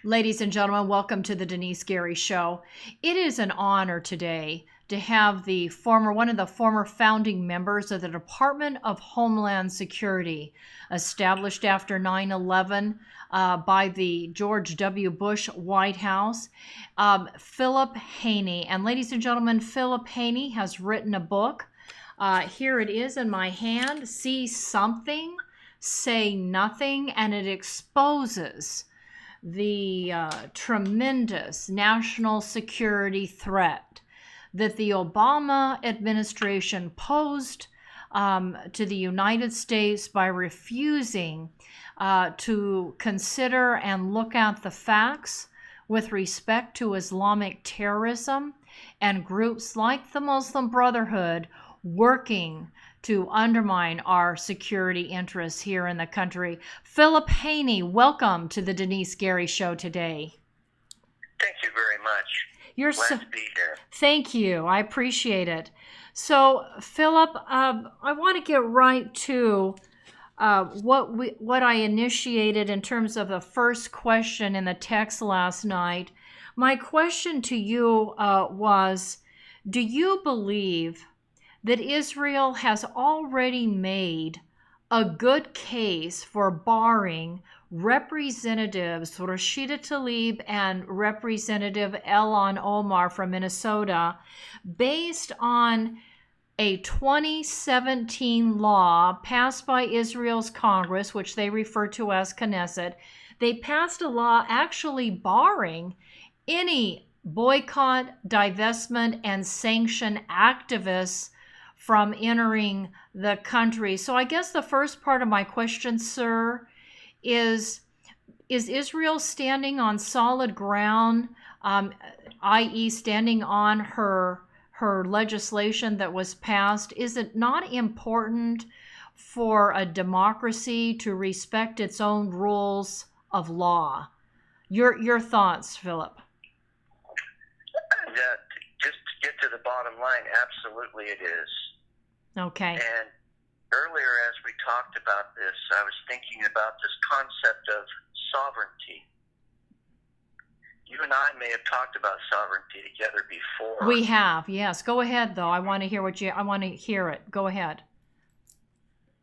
Ladies and gentlemen, welcome to the Denise Gary Show. It is an honor today to have one of the former founding members of the Department of Homeland Security, established after 9/11 by the George W. Bush White House, PHILIP HANEY. And ladies and gentlemen, PHILIP HANEY has written a book. Here it is in my hand, See Something, Say Nothing, and it exposes the tremendous national security threat that the Obama administration posed to the United States by refusing to consider and look at the facts with respect to Islamic terrorism and groups like the Muslim Brotherhood working to undermine our security interests here in the country. PHILIP HANEY, welcome to the Denise Gary Show today. Thank you very much. Glad to be here. Thank you. I appreciate it. So, PHILIP, I want to get right to what I initiated in terms of the first question in the text last night. My question to you was, do you believe that Israel has already made a good case for barring Representatives Rashida Tlaib and Representative Ilhan Omar from Minnesota based on a 2017 law passed by Israel's Congress, which they refer to as Knesset? They passed a law actually barring any boycott, divestment, and sanction activists from entering the country. So I guess the first part of my question, sir, is Israel standing on solid ground, i.e. standing on her legislation that was passed? Is it not important for a democracy to respect its own rules of law? Your thoughts, PHILIP? Just to get to the bottom line, absolutely it is. Okay. And earlier, as we talked about this, I was thinking about this concept of sovereignty. You and I may have talked about sovereignty together before. We have, yes. Go ahead, though. I want to hear I want to hear it. Go ahead.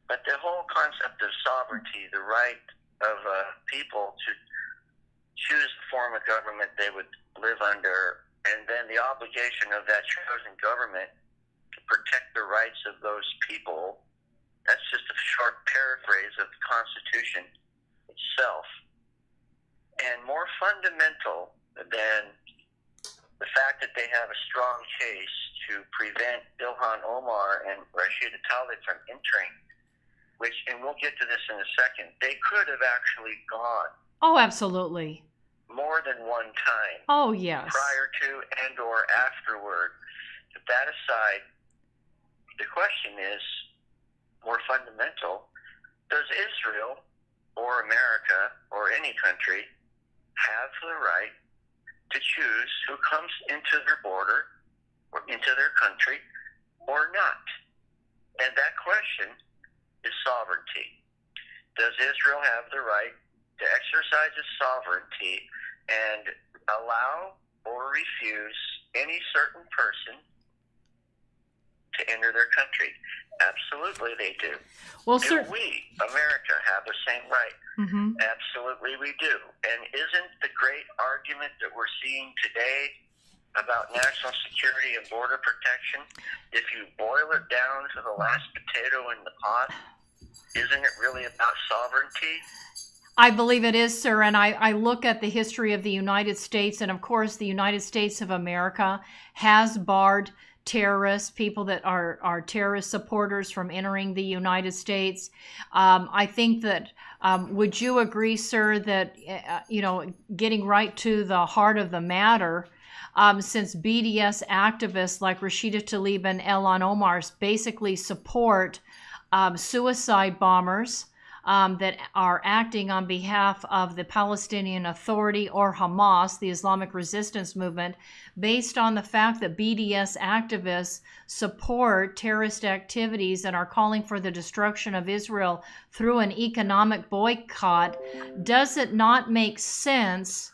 But the whole concept of sovereignty, the right of people to choose the form of government they would live under, and then the obligation of that chosen government to protect the rights of those people, that's just a short paraphrase of the Constitution itself. And more fundamental than the fact that they have a strong case to prevent Ilhan Omar and Rashida Tlaib from entering, and we'll get to this in a second, they could have actually gone. Oh, absolutely. More than one time. Oh, yes. Prior to and or afterward. But that aside, the question is more fundamental. Does Israel or America or any country have the right to choose who comes into their border or into their country or not? And that question is sovereignty. Does Israel have the right to exercise its sovereignty and allow or refuse any certain person to enter their country? Absolutely they do. Well, do we, America, have the same right? Mm-hmm. Absolutely we do. And isn't the great argument that we're seeing today about national security and border protection, if you boil it down to the last potato in the pot, isn't it really about sovereignty? I believe it is, sir. And I look at the history of the United States, and of course the United States of America has barred terrorists, people that are terrorist supporters, from entering the United States. I think that, would you agree, sir, that, getting right to the heart of the matter, since BDS activists like Rashida Tlaib and Ilhan Omar basically support suicide bombers that are acting on behalf of the Palestinian Authority or Hamas, the Islamic Resistance Movement, based on the fact that BDS activists support terrorist activities and are calling for the destruction of Israel through an economic boycott, does it not make sense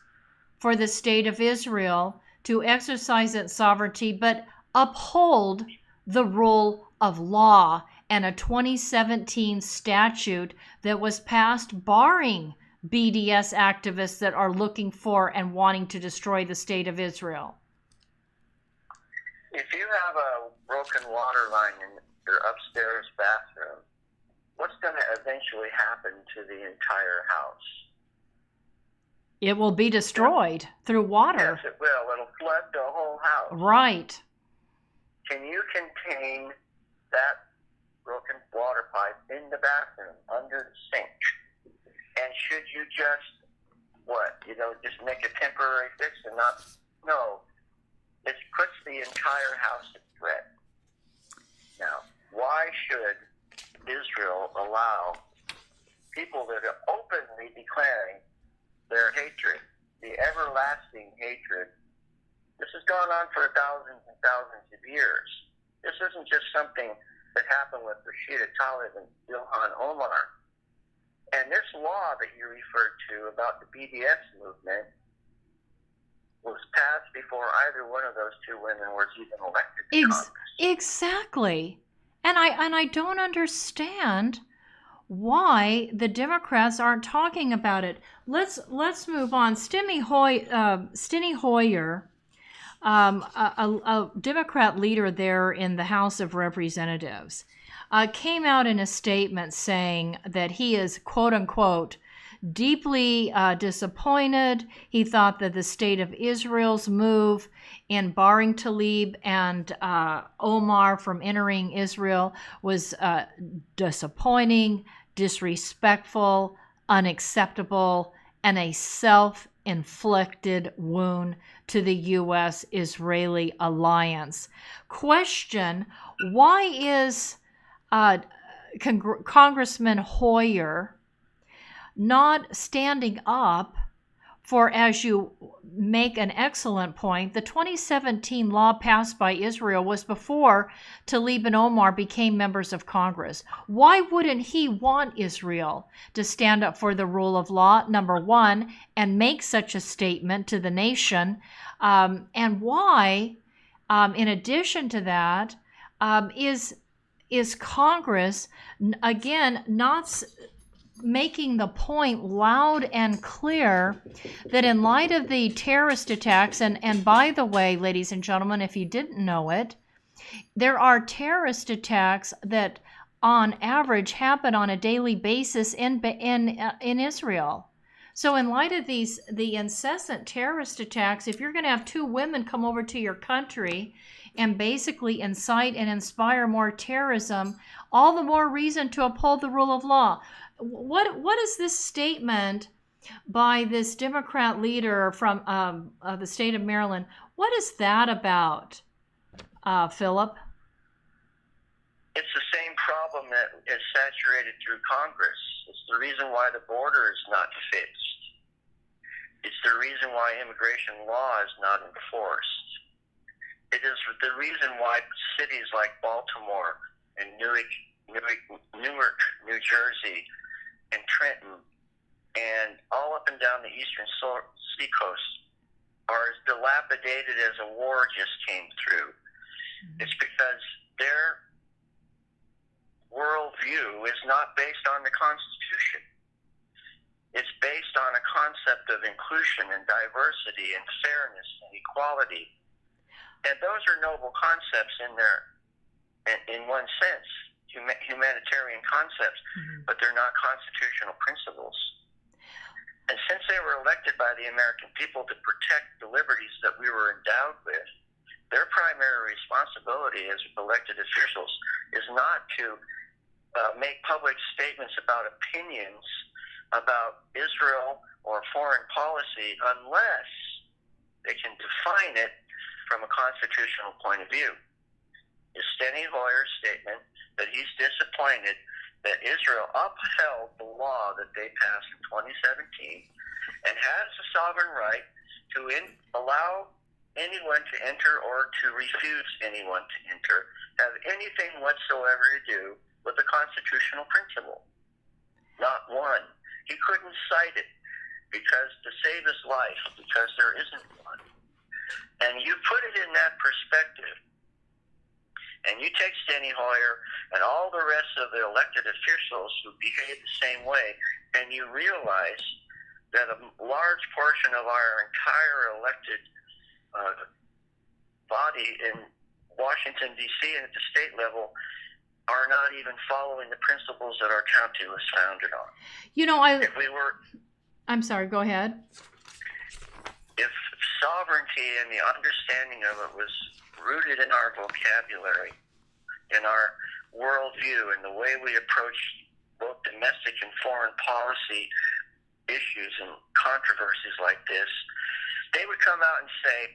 for the state of Israel to exercise its sovereignty, but uphold the rule of law and a 2017 statute that was passed barring BDS activists that are looking for and wanting to destroy the state of Israel. If you have a broken water line in your upstairs bathroom, what's going to eventually happen to the entire house? It will be destroyed through water. Yes, it will. It'll flood the whole house. Right. Can you contain that broken water pipe in the bathroom, under the sink? And should you just, just make a temporary fix and not? No. It puts the entire house at threat. Now, why should Israel allow people that are openly declaring their hatred, the everlasting hatred? This has gone on for thousands and thousands of years. This isn't just something that happened with Rashida Tlaib and Ilhan Omar. And this law that you referred to about the BDS movement was passed before either one of those two women was even elected to Congress. Exactly. And I don't understand why the Democrats aren't talking about it. Let's move on. Steny Hoyer, a Democrat leader there in the House of Representatives, came out in a statement saying that he is, quote unquote, deeply disappointed. He thought that the state of Israel's move in barring Tlaib and Omar from entering Israel was disappointing, disrespectful, unacceptable, and a self-inflicted wound to the U.S.-Israeli alliance. Question: why is Congressman Hoyer not standing up for, as you make an excellent point, the 2017 law passed by Israel was before Tlaib and Omar became members of Congress? Why wouldn't he want Israel to stand up for the rule of law, number one, and make such a statement to the nation? And why, in addition to that, is Congress, again, not making the point loud and clear that in light of the terrorist attacks, and by the way, ladies and gentlemen, if you didn't know it, there are terrorist attacks that on average happen on a daily basis in Israel. So in light of the incessant terrorist attacks, if you're going to have two women come over to your country and basically incite and inspire more terrorism, all the more reason to uphold the rule of law. What is this statement by this Democrat leader from the state of Maryland? What is that about, Philip? It's the same problem that is saturated through Congress. It's the reason why the border is not fixed. It's the reason why immigration law is not enforced. It is the reason why cities like Baltimore and Newark, New Jersey, and Trenton, and all up and down the eastern seacoast are as dilapidated as a war just came through. It's because their worldview is not based on the Constitution. It's based on a concept of inclusion and diversity and fairness and equality. And those are noble concepts in one sense, humanitarian concepts, but they're not constitutional principles. And since they were elected by the American people to protect the liberties that we were endowed with, their primary responsibility as elected officials is not to make public statements about opinions about Israel or foreign policy unless they can define it from a constitutional point of view. Is Steny Hoyer's statement that he's disappointed that Israel upheld the law that they passed in 2017 and has the sovereign right to allow anyone to enter or to refuse anyone to enter, have anything whatsoever to do with the constitutional principle. Not one. He couldn't cite it because to save his life, because there isn't one. And you put it in that perspective, and you take Steny Hoyer and all the rest of the elected officials who behave the same way, and you realize that a large portion of our entire elected body in Washington, D.C. and at the state level are not even following the principles that our county was founded on. I'm sorry, go ahead. If sovereignty and the understanding of it was rooted in our vocabulary, in our worldview, in the way we approach both domestic and foreign policy issues and controversies like this, they would come out and say,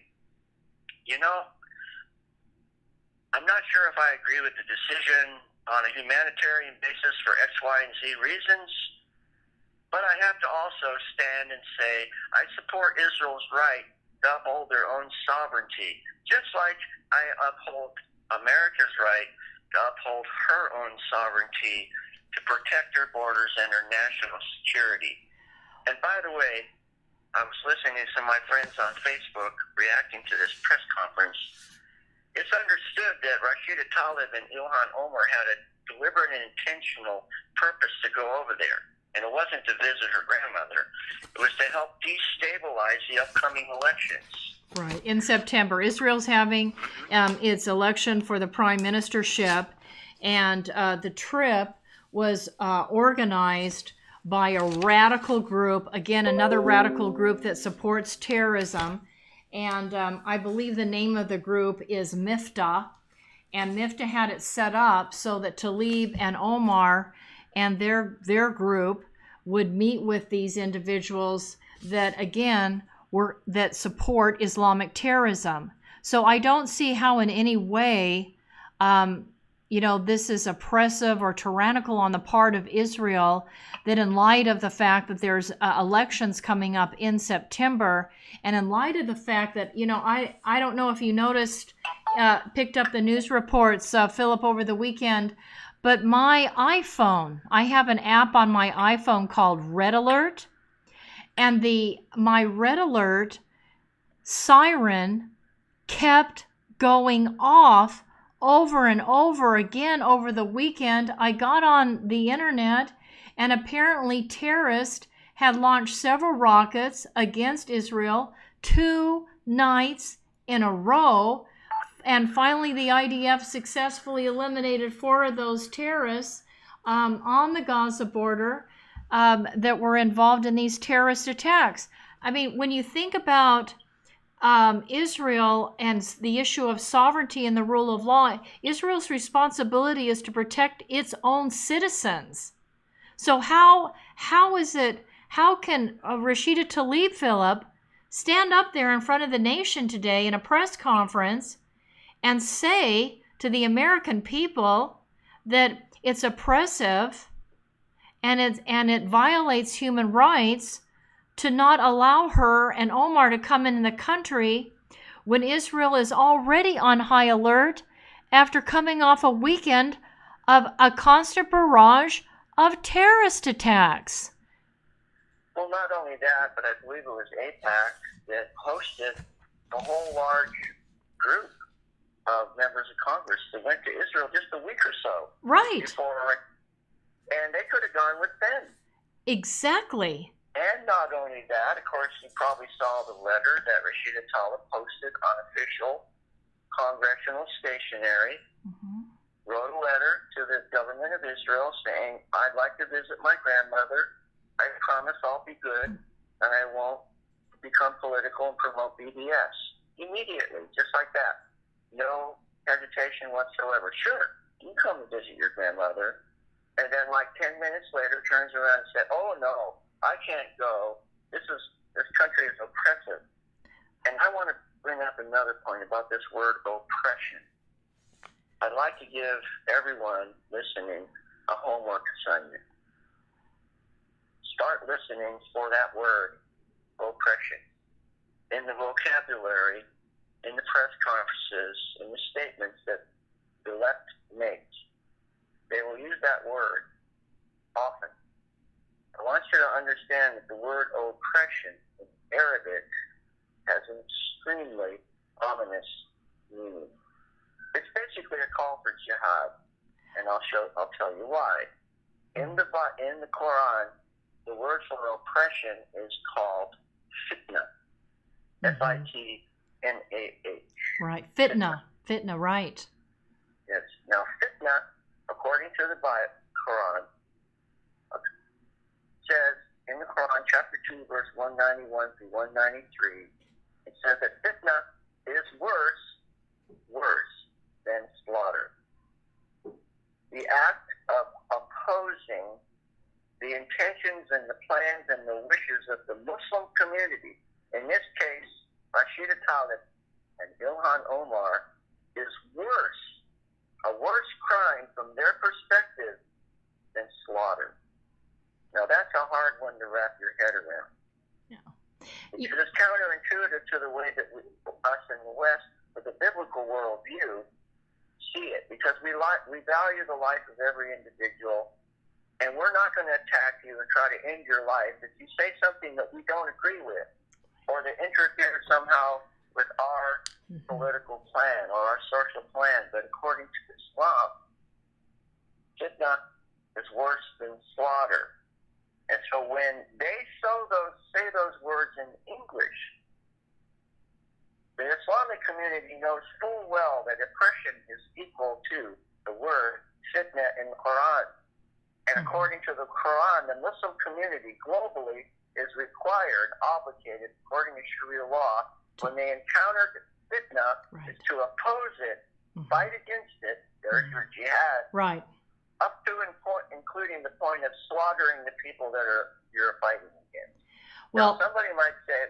I'm not sure if I agree with the decision on a humanitarian basis for X, Y, and Z reasons, but I have to also stand and say I support Israel's right to uphold their own sovereignty, just like I uphold America's right to uphold her own sovereignty to protect her borders and her national security. And by the way, I was listening to some of my friends on Facebook reacting to this press conference. It's understood that Rashida Tlaib and Ilhan Omar had a deliberate and intentional purpose to go over there. And it wasn't to visit her grandmother. It was to help destabilize the upcoming elections. Right. In September, Israel's having its election for the prime ministership, and the trip was organized by a radical group, again, another radical group that supports terrorism. And I believe the name of the group is MIFTA. And MIFTA had it set up so that Tlaib and Omar and their group would meet with these individuals that, again, that support Islamic terrorism. So I don't see how in any way, this is oppressive or tyrannical on the part of Israel, that in light of the fact that there's elections coming up in September, and in light of the fact that, I don't know if you noticed, picked up the news reports, Philip, over the weekend, but my iPhone, I have an app on my iPhone called Red Alert, and my Red Alert siren kept going off over and over again over the weekend. I got on the internet, and apparently terrorists had launched several rockets against Israel 2 nights in a row. And finally, the IDF successfully eliminated 4 of those terrorists on the Gaza border that were involved in these terrorist attacks. I mean, when you think about Israel and the issue of sovereignty and the rule of law, Israel's responsibility is to protect its own citizens. So how can Rashida Tlaib, Philip, stand up there in front of the nation today in a press conference and say to the American people that it's oppressive and it violates human rights to not allow her and Omar to come in the country when Israel is already on high alert after coming off a weekend of a constant barrage of terrorist attacks? Well, not only that, but I believe it was AIPAC that hosted a whole large group of members of Congress that went to Israel just a week or so. Right. And they could have gone with them. Exactly. And not only that, of course, you probably saw the letter that Rashida Tlaib posted on official congressional stationery, wrote a letter to the government of Israel saying, I'd like to visit my grandmother. I promise I'll be good, and I won't become political and promote BDS. Immediately, just like that. No hesitation whatsoever. Sure, you can come and visit your grandmother. And then like 10 minutes later turns around and said, oh no, I can't go. This country is oppressive. And I want to bring up another point about this word oppression. I'd like to give everyone listening a homework assignment. Start listening for that word, oppression. In the vocabulary, in the press conferences, in the statements that the left makes, they will use that word often. I want you to understand that the word oppression in Arabic has an extremely ominous meaning. It's basically a call for jihad, and I'll tell you why. In the Quran, the word for oppression is called fitna. Fitnah. Right, fitna, right. Yes. Now, fitna, according to the Quran, says in the Quran, chapter 2, verse 191 through 193, it says that fitna is worse than slaughter. The act of opposing the intentions and the plans and the wishes of the Muslim community, in this case, Rashida Tlaib and Ilhan Omar, is a worse crime from their perspective than slaughter. Now, that's a hard one to wrap your head around. Yeah. Because it's counterintuitive to the way that us in the West, with the biblical worldview, see it. Because we value the life of every individual, and we're not going to attack you and try to end your life if you say something that we don't agree with, or that interfere somehow with our political plan or our social plan. But according to Islam, fitna is worse than slaughter. And so when they say those words in English, the Islamic community knows full well that oppression is equal to the word fitna in the Quran. And according to the Quran, the Muslim community globally is required, obligated, according to Sharia law, when they encounter fitna, is to oppose it, fight against it. There's your jihad. Right. Up to and including the point of slaughtering the people that you're fighting against. Well, now, somebody might say,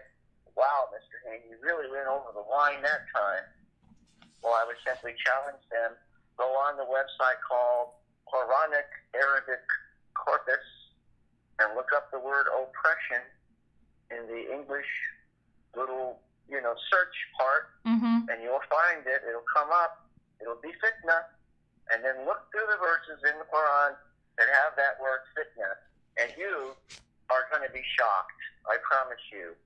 wow, Mr. Haney, you really went over the line that time. Well, I would simply challenge them, go on the website called Quranic Arabic Corpus and look up the word oppression in the English little, search part, and you'll find it. It'll come up. It'll be fitna. And then look through the verses in the Quran that have that word fitna, and you are going to be shocked. I promise you.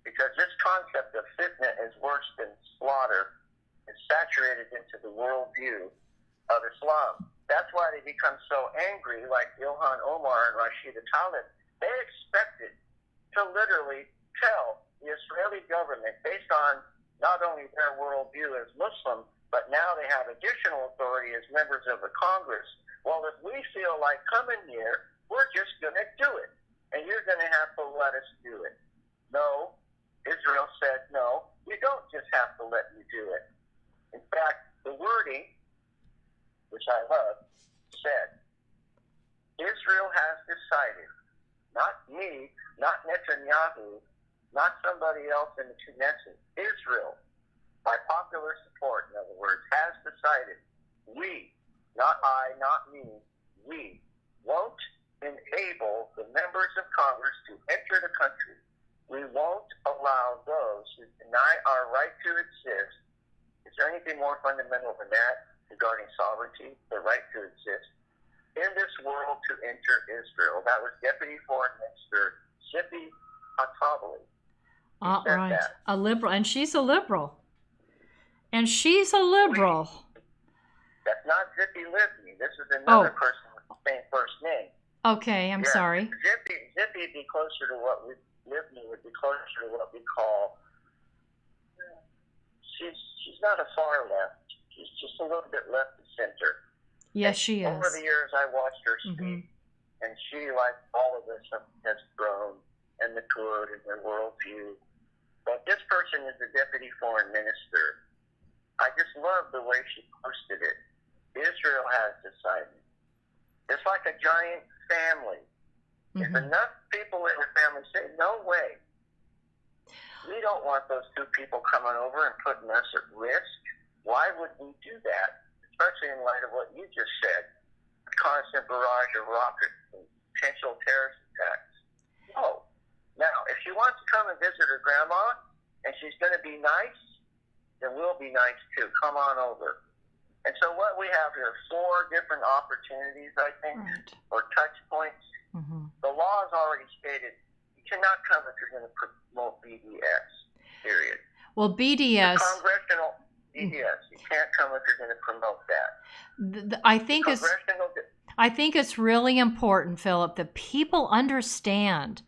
Because this concept of fitna is worse than slaughter is saturated into the worldview of Islam. That's why they become so angry, like Ilhan Omar and Rashida Tlaib. They expected to literally tell the Israeli government, based on not only their worldview as Muslim, but now they have additional authority as members of the Congress. Well, if we feel like coming here, we're just going to do it. And you're going to have to let us do it. No, Israel said, no, you don't just have to let me do it. In fact, the wording, which I love, said, Israel has decided, not me, not Netanyahu, not somebody else in the Knesset, Israel, by popular support, in other words, has decided we, not I, not me, we won't enable the members of Congress to enter the country. We won't allow those who deny our right to exist. Is there anything more fundamental than that regarding sovereignty, the right to exist, in this world to enter Israel? That was Deputy Foreign Minister Zippy Hatabali. Right. That. A liberal. And she's a liberal. And she's a liberal. That's not Zippy Livni. This is another person with the same first name. Okay, I'm sorry. Zippy would be closer to what Livni would be closer to what we call. She's not a far left. She's just a little bit left of center. Yes, she is. Over the years, I watched her speak, and she, like all of us, has grown and matured in her worldview. But this person is the deputy foreign minister. I just love the way she posted it. Israel has decided. It's like a giant family. If enough people in the family say, no way, we don't want those two people coming over and putting us at risk, why would we do that? Especially in light of what you just said, a constant barrage of rockets and potential terrorist attacks. No. Now, if she wants to come and visit her grandma, and she's going to be nice, then we'll be nice too. Come on over. And so what we have here, 4 different opportunities, I think, or touch points The law has already stated you cannot come if you're going to promote BDS, period. Well, BDS... The congressional BDS, you can't come if you're going to promote that. I think it's really important, Philip, that people understand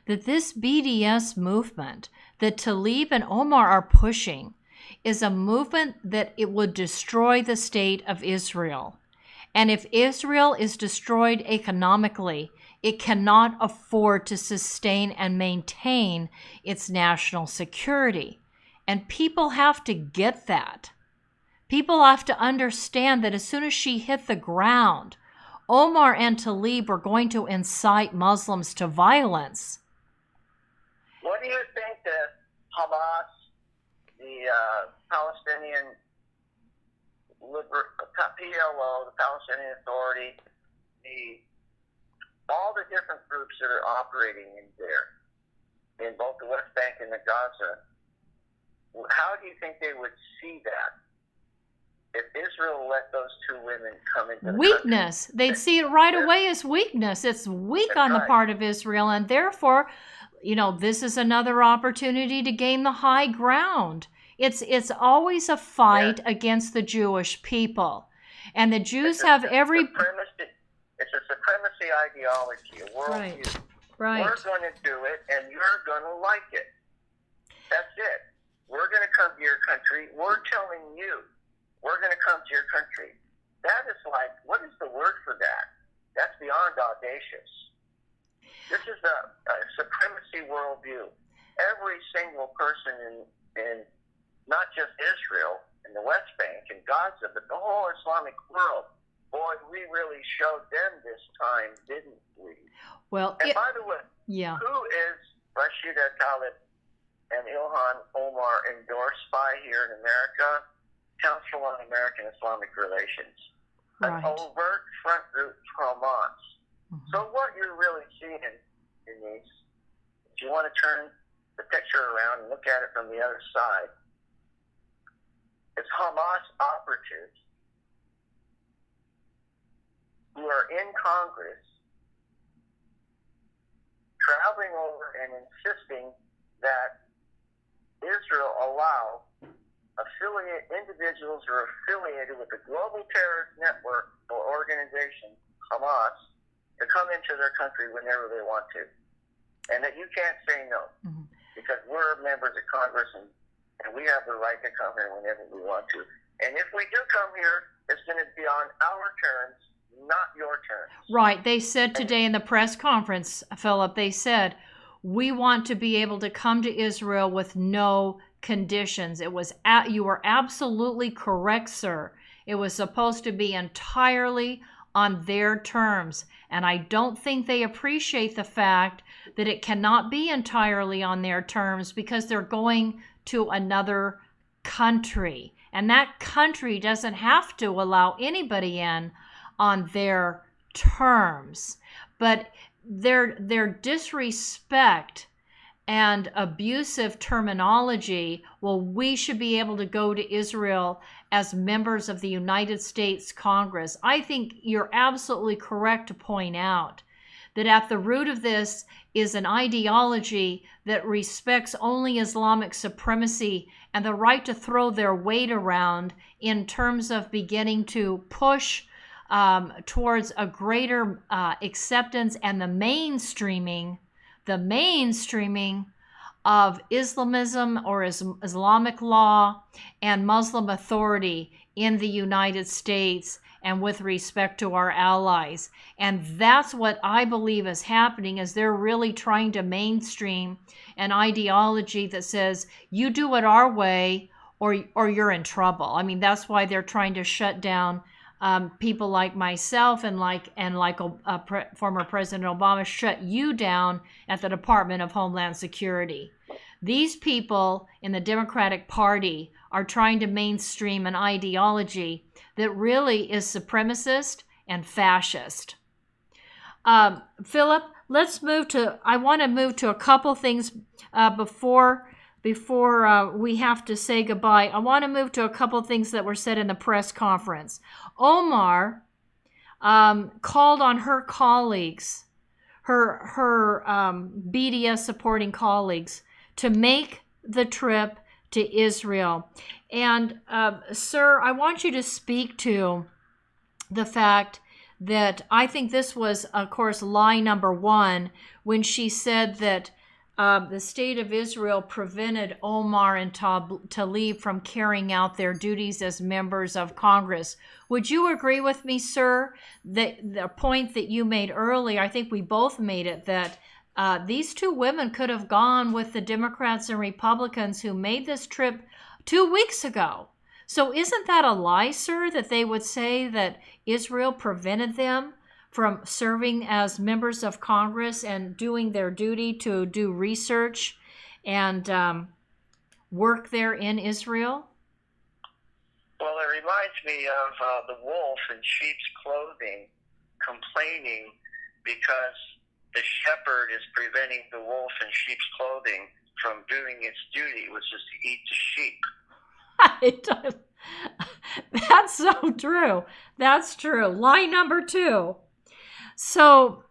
that this BDS movement that Tlaib and Omar are pushing is a movement that it would destroy the state of Israel. And if Israel is destroyed economically, it cannot afford to sustain and maintain its national security. And people have to get that. People have to understand that as soon as she hit the ground, Omar and Tlaib are going to incite Muslims to violence. What do you think that Hamas, the Palestinian PLO, the Palestinian Authority, all the different groups that are operating in there, in both the West Bank and the Gaza, how do you think they would see that? If Israel let those two women come into the weakness. country, they'd see it right away as weakness. It's weak on the part of Israel, and therefore, this is another opportunity to gain the high ground. It's always a fight against the Jewish people, and the Jews have every... It's a supremacy ideology, a worldview. Right. We're going to do it, and you're going to like it. That's it. We're going to come to your country. We're telling you, we're going to come to your country. That is like, what is the word for that? That's beyond audacious. This is a supremacy worldview. Every single person in not just Israel, in the West Bank, in Gaza, but the whole Islamic world, boy, we really showed them this time, didn't we? Well, by the way, who is Rashida Tlaib and Ilhan Omar endorsed by here in America? Council on American Islamic Relations. An overt front group for Hamas. Mm-hmm. So what you're really seeing, Denice, if you want to turn the picture around and look at it from the other side, it's Hamas operatives who are in Congress traveling over and insisting that Israel allow individuals who are affiliated with the global terrorist network or organization, Hamas, to come into their country whenever they want to. And that you can't say no, because we're members of Congress and we have the right to come here whenever we want to. And if we do come here, it's going to be on our terms, not your terms. Right. They said today in the press conference, Philip, they said, we want to be able to come to Israel with no conditions. You were absolutely correct, sir. It was supposed to be entirely on their terms. And I don't think they appreciate the fact that it cannot be entirely on their terms because they're going to another country. And that country doesn't have to allow anybody in on their terms. But their disrespect and abusive terminology, we should be able to go to Israel as members of the United States Congress. I think you're absolutely correct to point out that at the root of this is an ideology that respects only Islamic supremacy and the right to throw their weight around in terms of beginning to push towards a greater acceptance and the mainstreaming of Islamism or Islamic law and Muslim authority in the United States and with respect to our allies. And that's what I believe is happening, is they're really trying to mainstream an ideology that says, you do it our way or you're in trouble. I mean, that's why they're trying to shut down people like myself and like former President Obama shut you down at the Department of Homeland Security. These people in the Democratic Party are trying to mainstream an ideology that really is supremacist and fascist. Philip, I want to move to a couple things before we have to say goodbye. I want to move to a couple things that were said in the press conference. Omar called on her her BDS supporting colleagues to make the trip to Israel. And sir, I want you to speak to the fact that I think this was, of course, lie number one when she said that the state of Israel prevented Omar and Tlaib from carrying out their duties as members of Congress. Would you agree with me, sir, that the point that you made earlier, I think we both made it, that these two women could have gone with the Democrats and Republicans who made this trip 2 weeks ago? So isn't that a lie, sir, that they would say that Israel prevented them from serving as members of Congress and doing their duty to do research and work there in Israel? Well, it reminds me of the wolf in sheep's clothing complaining because the shepherd is preventing the wolf in sheep's clothing from doing its duty, which is to eat the sheep. That's so true. That's true. Lie number two. So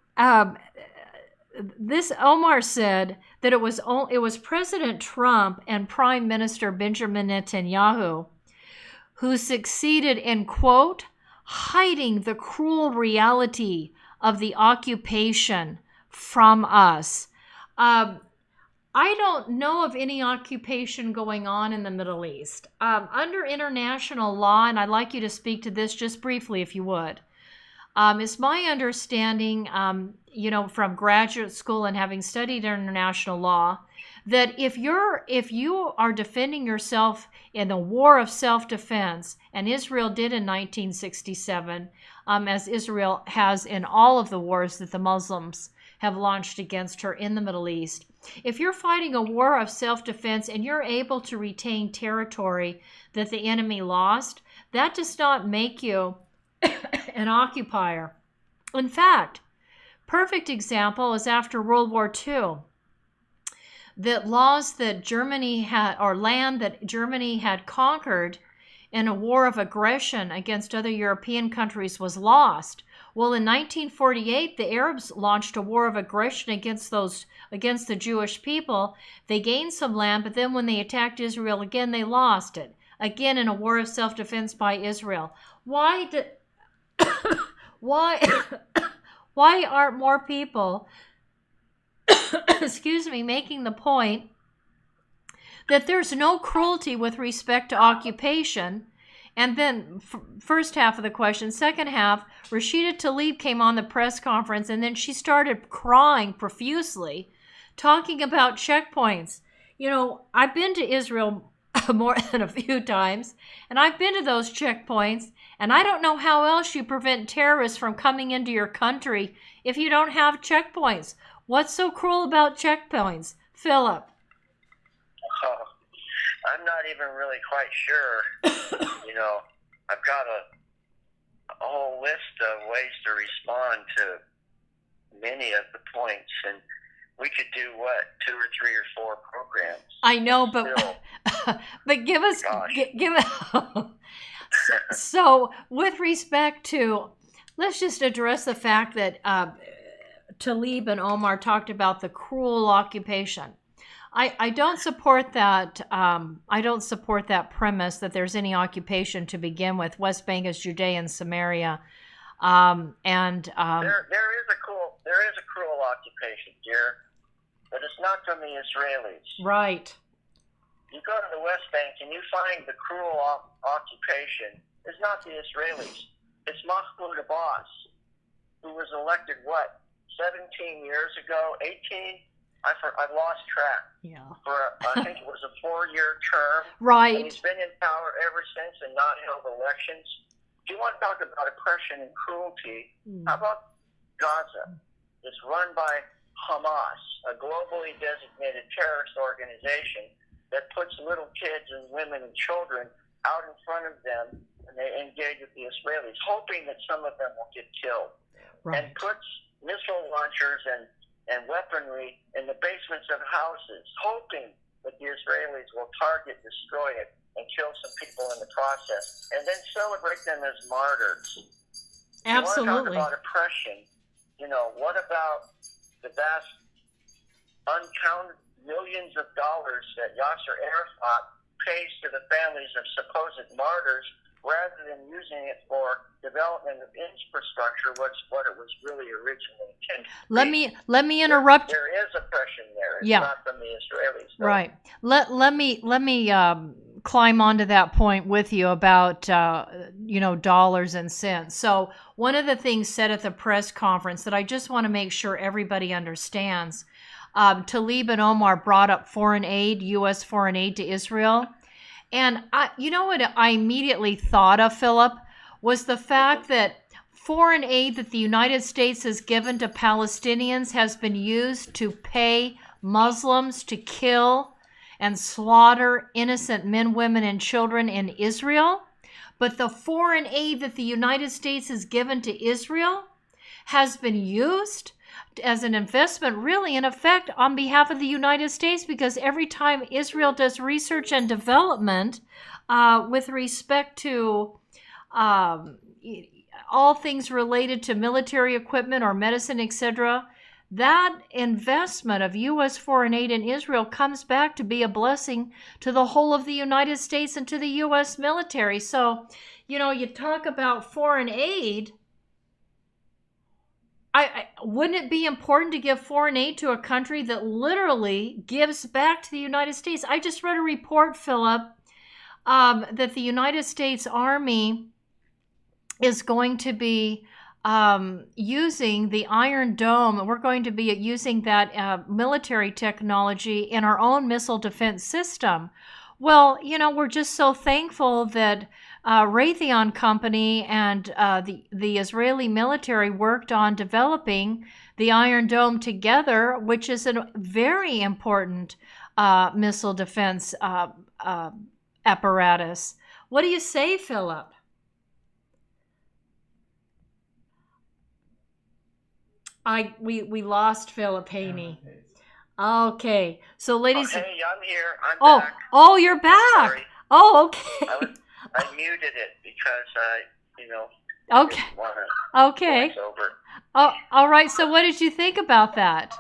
this Omar said that it was President Trump and Prime Minister Benjamin Netanyahu who succeeded in, quote, hiding the cruel reality of the occupation from us. I don't know of any occupation going on in the Middle East. Under international law, and I'd like you to speak to this just briefly if you would, it's my understanding, from graduate school and having studied international law, that if you are defending yourself in a war of self-defense, and Israel did in 1967, as Israel has in all of the wars that the Muslims have launched against her in the Middle East, if you're fighting a war of self-defense and you're able to retain territory that the enemy lost, that does not make you an occupier. In fact, perfect example is after World War II, that laws that Germany had, or land that Germany had conquered in a war of aggression against other European countries was lost. Well, in 1948, the Arabs launched a war of aggression against the Jewish people. They gained some land, but then when they attacked Israel again, they lost it. Again, in a war of self-defense by Israel. Why aren't more people, making the point that there's no cruelty with respect to occupation? And then first half of the question. Second half, Rashida Tlaib came on the press conference and then she started crying profusely, talking about checkpoints. I've been to Israel more than a few times, and I've been to those checkpoints, and I don't know how else you prevent terrorists from coming into your country if you don't have checkpoints. What's so cruel about checkpoints? Philip? I'm not even really quite sure. I've got a whole list of ways to respond to many of the points, and we could do 2 or 3 or 4 programs. I know, but give us. So, with respect to, let's just address the fact that Tlaib and Omar talked about the cruel occupation. I don't support that. I don't support that premise that there's any occupation to begin with. West Bank is Judea and Samaria, there is a cruel occupation, dear, but it's not from the Israelis. Right. You go to the West Bank and you find the cruel occupation is not the Israelis. It's Mahmoud Abbas, who was elected 17 years ago, 18. I've lost track. Yeah. For I think it was a 4-year term. Right. And he's been in power ever since and not held elections. If you want to talk about oppression and cruelty, how about Gaza? It's run by Hamas, a globally designated terrorist organization that puts little kids and women and children out in front of them when they engage with the Israelis, hoping that some of them will get killed. Right. And puts missile launchers and weaponry in the basements of houses, hoping that the Israelis will target, destroy it, and kill some people in the process, and then celebrate them as martyrs. Absolutely. You want to talk about oppression? What about the vast, uncounted millions of dollars that Yasser Arafat pays to the families of supposed martyrs, rather than using it for development of infrastructure, what it was really originally intended to be. Let me interrupt. There is oppression there. It's Yeah. not from the Israelis. So. Right. Let me climb onto that point with you about dollars and cents. So one of the things said at the press conference that I just want to make sure everybody understands, Tlaib and Omar brought up foreign aid, U.S. foreign aid to Israel. And what I immediately thought of, Philip, was the fact that foreign aid that the United States has given to Palestinians has been used to pay Muslims to kill and slaughter innocent men, women, and children in Israel. But the foreign aid that the United States has given to Israel has been used as an investment, really, in effect, on behalf of the United States, because every time Israel does research and development with respect to all things related to military equipment or medicine, etc., that investment of U.S. foreign aid in Israel comes back to be a blessing to the whole of the United States and to the U.S. military. So, you talk about foreign aid. Wouldn't it be important to give foreign aid to a country that literally gives back to the United States? I just read a report, Philip, that the United States Army is going to be using the Iron Dome. We're going to be using that military technology in our own missile defense system. Well, we're just so thankful that Raytheon Company and the Israeli military worked on developing the Iron Dome together, which is a very important missile defense apparatus. What do you say, Philip? We lost Philip Haney. Okay, so ladies. Hey, I'm here. I'm back. Oh, you're back. Sorry. Oh, okay. I muted it because Okay. didn't want to Okay. voice over. Oh, all right. So, what did you think about that?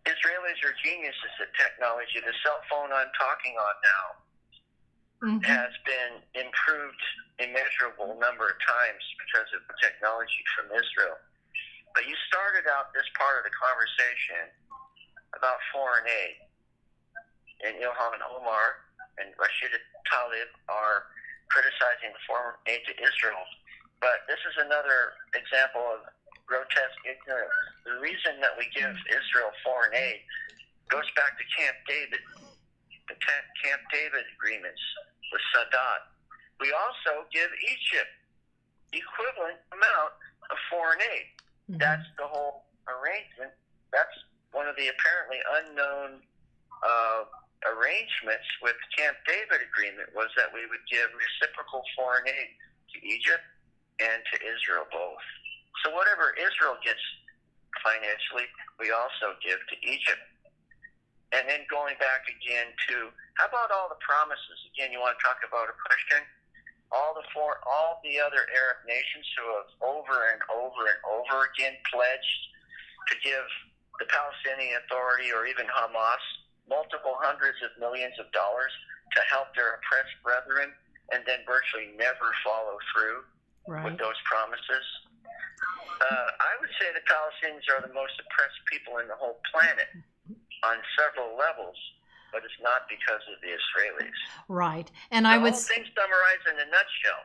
Israelis are geniuses at technology. The cell phone I'm talking on now has been improved immeasurable number of times because of the technology from Israel. But you started out this part of the conversation about foreign aid. And Ilhan Omar and Rashid Tlaib are criticizing the foreign aid to Israel. But this is another example of grotesque ignorance. The reason that we give Israel foreign aid goes back to Camp David, the Camp David agreements with Sadat. We also give Egypt equivalent amount of foreign aid. That's the whole arrangement. That's one of the apparently unknown arrangements with the Camp David agreement, was that we would give reciprocal foreign aid to Egypt and to Israel both. So whatever Israel gets financially, we also give to Egypt. And then going back again to, how about all the promises? Again, you want to talk about oppression? All the other Arab nations who have over and over and over again pledged to give the Palestinian Authority or even Hamas multiple hundreds of millions of dollars to help their oppressed brethren, and then virtually never follow through with those promises. I would say the Palestinians are the most oppressed people in the whole planet on several levels, but it's not because of the Israelis. Right. And the whole thing summarized in a nutshell.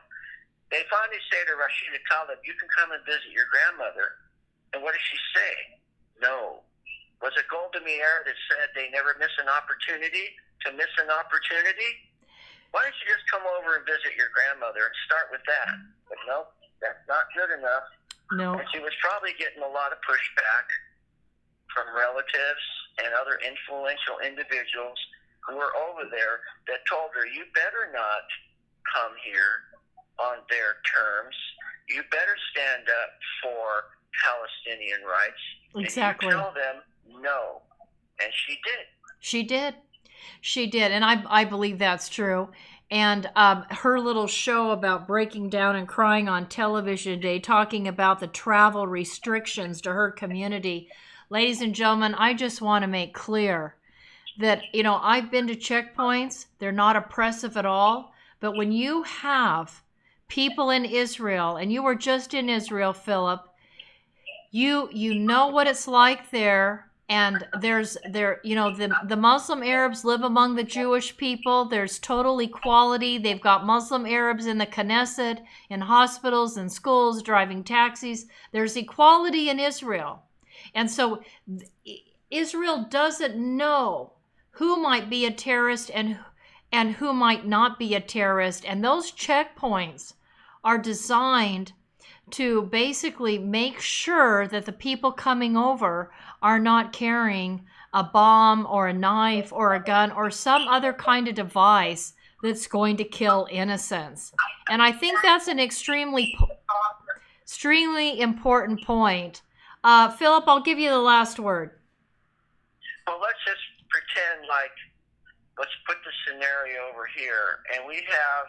They finally say to Rashid Tlaib, you can come and visit your grandmother. And what does she say? No. Was it Golda Meir that said they never miss an opportunity to miss an opportunity? Why don't you just come over and visit your grandmother and start with that? But no, that's not good enough. No. And she was probably getting a lot of pushback from relatives and other influential individuals who were over there that told her, you better not come here on their terms. You better stand up for Palestinian rights. Exactly. And you tell them no. And she did. She did. And I believe that's true. and her little show about breaking down and crying on television today, talking about the travel restrictions to her community. Ladies and gentlemen, I just want to make clear that, I've been to checkpoints. They're not oppressive at all. But when you have people in Israel, and you were just in Israel, Philip, you know what it's like there. And the Muslim Arabs live among the Jewish people. There's total equality. They've got Muslim Arabs in the Knesset, in hospitals and schools, driving taxis. There's equality in Israel. And so Israel doesn't know who might be a terrorist and who might not be a terrorist. And those checkpoints are designed to basically make sure that the people coming over are not carrying a bomb or a knife or a gun or some other kind of device that's going to kill innocents. And I think that's an extremely important point. Philip, I'll give you the last word. Well, let's just pretend like, let's put the scenario over here, and we have,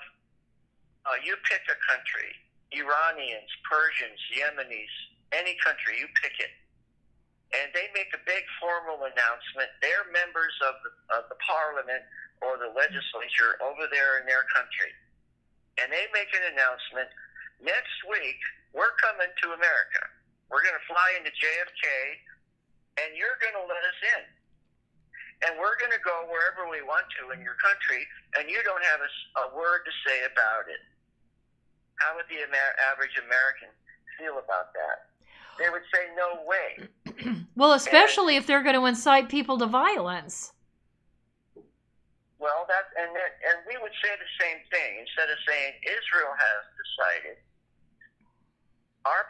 you pick a country, Iranians, Persians, Yemenis, any country, you pick it. And they make a big formal announcement. They're members of the parliament or the legislature over there in their country. And they make an announcement, next week, we're coming to America. We're going to fly into JFK, and you're going to let us in. And we're going to go wherever we want to in your country, and you don't have a word to say about it. How would the average American feel about that? They would say, no way. Well, especially if they're going to incite people to violence. Well, and we would say the same thing. Instead of saying Israel has decided, our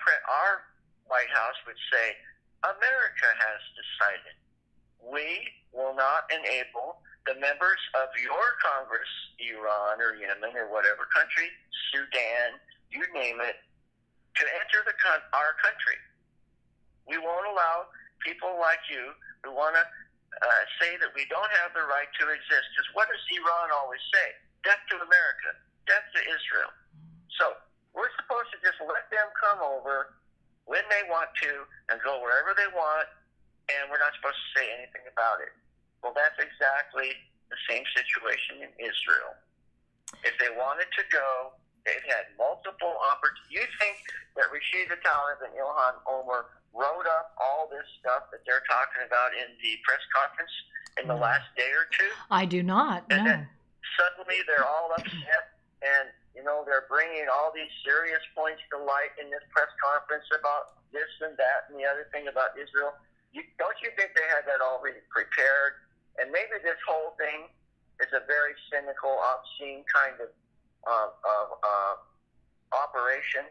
White House would say America has decided. We will not enable the members of your Congress, Iran or Yemen or whatever country, Sudan, you name it, to enter our country. We won't allow people like you who want to say that we don't have the right to exist. Because what does Iran always say? Death to America, death to Israel. So we're supposed to just let them come over when they want to and go wherever they want, and we're not supposed to say anything about it. Well, that's exactly the same situation in Israel. If they wanted to go, they've had multiple opportunities. You think that Rashida Tlaib and Ilhan Omar wrote up all this stuff that they're talking about in the press conference in the last day or two? I do not, and no. Then suddenly they're all upset, and they're bringing all these serious points to light in this press conference about this and that and the other thing about Israel. Don't you think they had that already prepared? And maybe this whole thing is a very cynical, obscene kind of operation.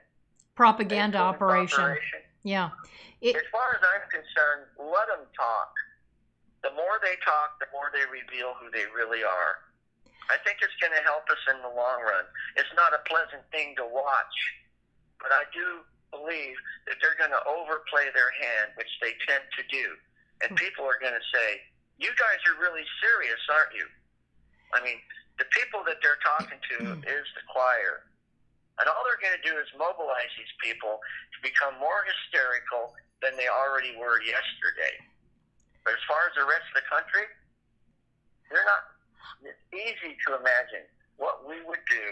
Propaganda operation. Yeah. As far as I'm concerned, let them talk. The more they talk, the more they reveal who they really are. I think it's going to help us in the long run. It's not a pleasant thing to watch, but I do believe that they're going to overplay their hand, which they tend to do. And people are going to say, you guys are really serious, aren't you? I mean, the people that they're talking to is the choir. And all they're going to do is mobilize these people to become more hysterical than they already were yesterday. But as far as the rest of the country, they're not. It's easy to imagine what we would do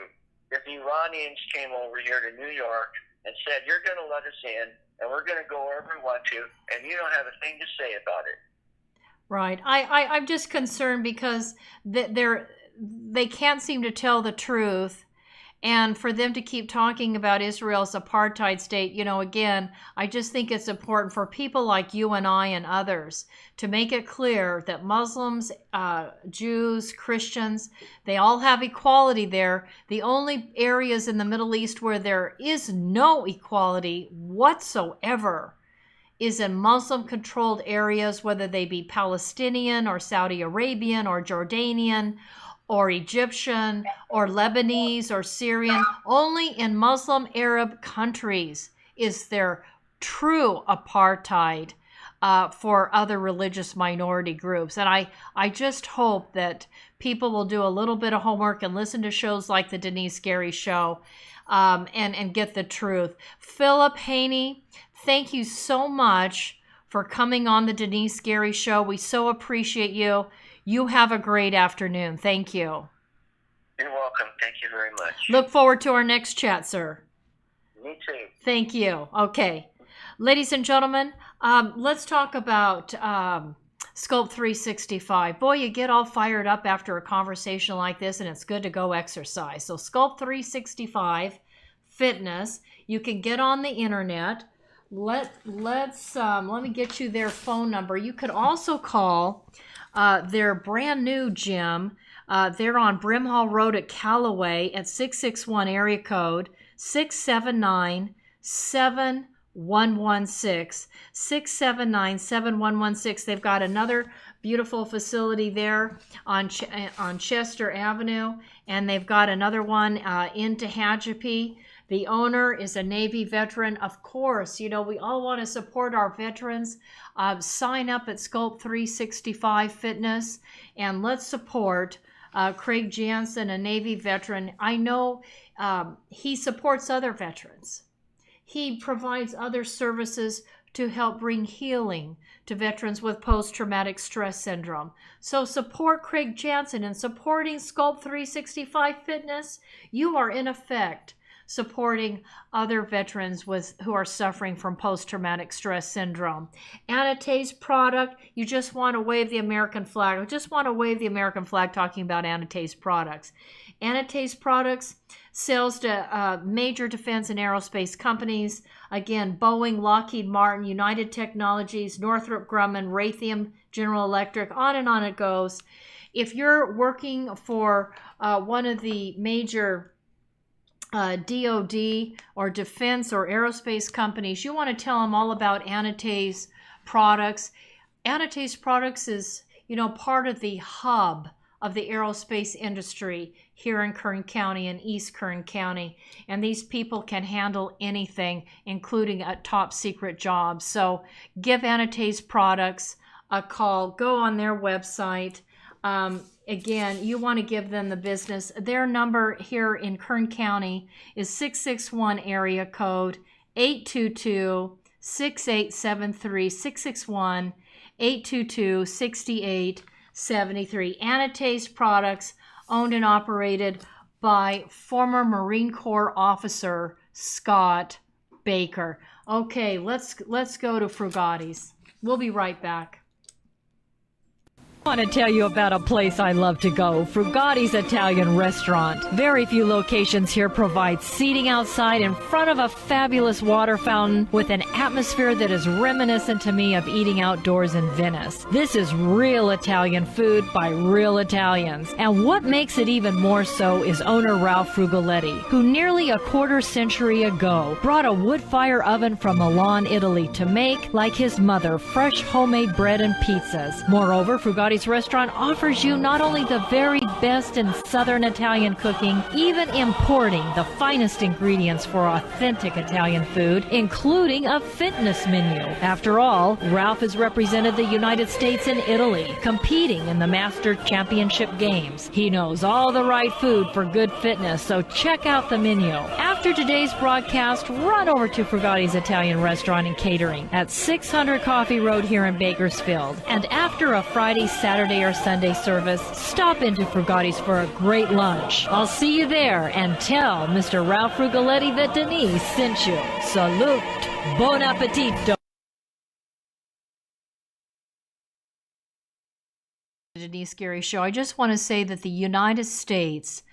if the Iranians came over here to New York and said, you're going to let us in, and we're going to go wherever we want to, and you don't have a thing to say about it. Right. I'm just concerned because they can't seem to tell the truth. And for them to keep talking about Israel's apartheid state, again, I just think it's important for people like you and I and others to make it clear that Muslims, Jews, Christians, they all have equality there. The only areas in the Middle East where there is no equality whatsoever is in Muslim-controlled areas, whether they be Palestinian or Saudi Arabian or Jordanian or Egyptian, or Lebanese, or Syrian. Only in Muslim Arab countries is there true apartheid. for other religious minority groups. And I just hope that people will do a little bit of homework and listen to shows like the Denice Gary Show, and get the truth. Philip Haney, thank you so much for coming on the Denice Gary Show. We so appreciate you. You have a great afternoon. Thank you. You're welcome. Thank you very much. Look forward to our next chat, sir. Me too. Thank you. Okay. Ladies and gentlemen, let's talk about Sculpt 365. Boy, you get all fired up after a conversation like this, and it's good to go exercise. So Sculpt 365 Fitness, you can get on the internet. Let me get you their phone number. You could also call their brand new gym. They're on Brimhall Road at Callaway at 661 area code 679-7116. 679-7116. They've got another beautiful facility there on Chester Avenue, and they've got another one in Tehachapi. The owner is a Navy veteran. Of course, you know, we all want to support our veterans. Sign up at Sculpt 365 Fitness, and let's support Craig Jansen, a Navy veteran. I know he supports other veterans. He provides other services to help bring healing to veterans with post-traumatic stress syndrome. So support Craig Jansen, and supporting Sculpt 365 Fitness, you are in effect supporting other veterans who are suffering from post-traumatic stress syndrome. Anatay's product, you just want to wave the American flag. I just want to wave the American flag talking about Anatay's products. Anatay's products sells to major defense and aerospace companies. Again, Boeing, Lockheed Martin, United Technologies, Northrop Grumman, Raytheon, General Electric, on it goes. If you're working for one of the major DOD or defense or aerospace companies, you want to tell them all about Anatay's products. Anatay's products is, you know, part of the hub of the aerospace industry here in Kern County and East Kern County. And these people can handle anything, including a top secret job. So give Anatay's products a call. Go on their website. Again, you want to give them the business. Their number here in Kern County is 661 area code 822-6873, 661-822-6873. Anatay's products, owned and operated by former Marine Corps officer Scott Baker. Okay, let's go to Frugati's. We'll be right back. I want to tell you about a place I love to go, Frugati's Italian Restaurant. Very few locations here provide seating outside in front of a fabulous water fountain with an atmosphere that is reminiscent to me of eating outdoors in Venice. This is real Italian food by real Italians. And what makes it even more so is owner Ralph Frugoletti, who nearly a quarter century ago brought a wood fire oven from Milan, Italy to make, like his mother, fresh homemade bread and pizzas. Moreover, Frugati's Restaurant offers you not only the very best in Southern Italian cooking, even importing the finest ingredients for authentic Italian food, including a fitness menu. After all, Ralph has represented the United States and Italy, competing in the Master Championship Games. He knows all the right food for good fitness, so check out the menu. After today's broadcast, run over to Frugati's Italian Restaurant and Catering at 600 Coffee Road here in Bakersfield. And after a Friday, Saturday, or Sunday service, stop into Frugati's for a great lunch. I'll see you there, and tell Mr. Ralph Frugoletti that Denice sent you. Salute. Buon appetito. Denice Gary Show. I just want to say that the United States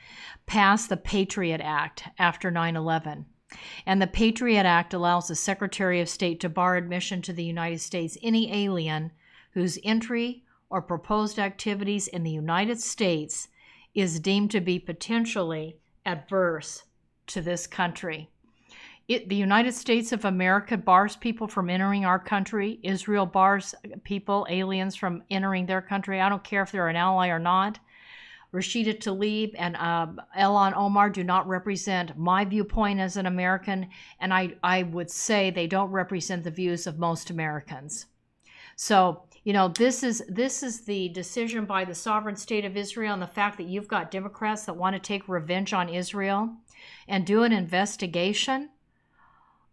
passed the Patriot Act after 9/11. And the Patriot Act allows the Secretary of State to bar admission to the United States any alien whose entry or proposed activities in the United States is deemed to be potentially adverse to this country. The United States of America bars people from entering our country. Israel bars people, aliens, from entering their country. I don't care if they're an ally or not. Rashida Tlaib and Ilhan Omar do not represent my viewpoint as an American, and I would say they don't represent the views of most Americans. So, you know, this is the decision by the sovereign state of Israel, and the fact that you've got Democrats that want to take revenge on Israel and do an investigation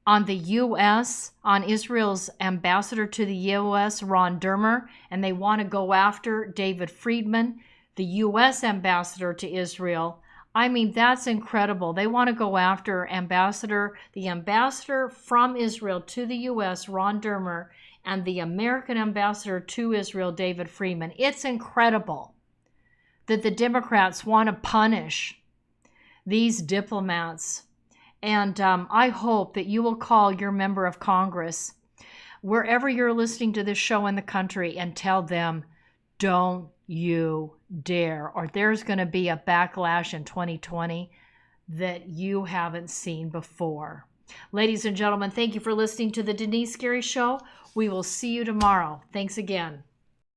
on the U.S., on Israel's ambassador to the U.S., Ron Dermer, and they want to go after David Friedman, the U.S. ambassador to Israel. I mean, that's incredible. They want to go after the ambassador from Israel to the U.S., Ron Dermer, and the American ambassador to Israel, David Friedman. It's incredible that the Democrats want to punish these diplomats. And I hope that you will call your member of Congress, wherever you're listening to this show in the country, and tell them, don't you dare, or there's going to be a backlash in 2020 that you haven't seen before. Ladies and gentlemen, thank you for listening to the Denise Gary Show. We will see you tomorrow. Thanks again.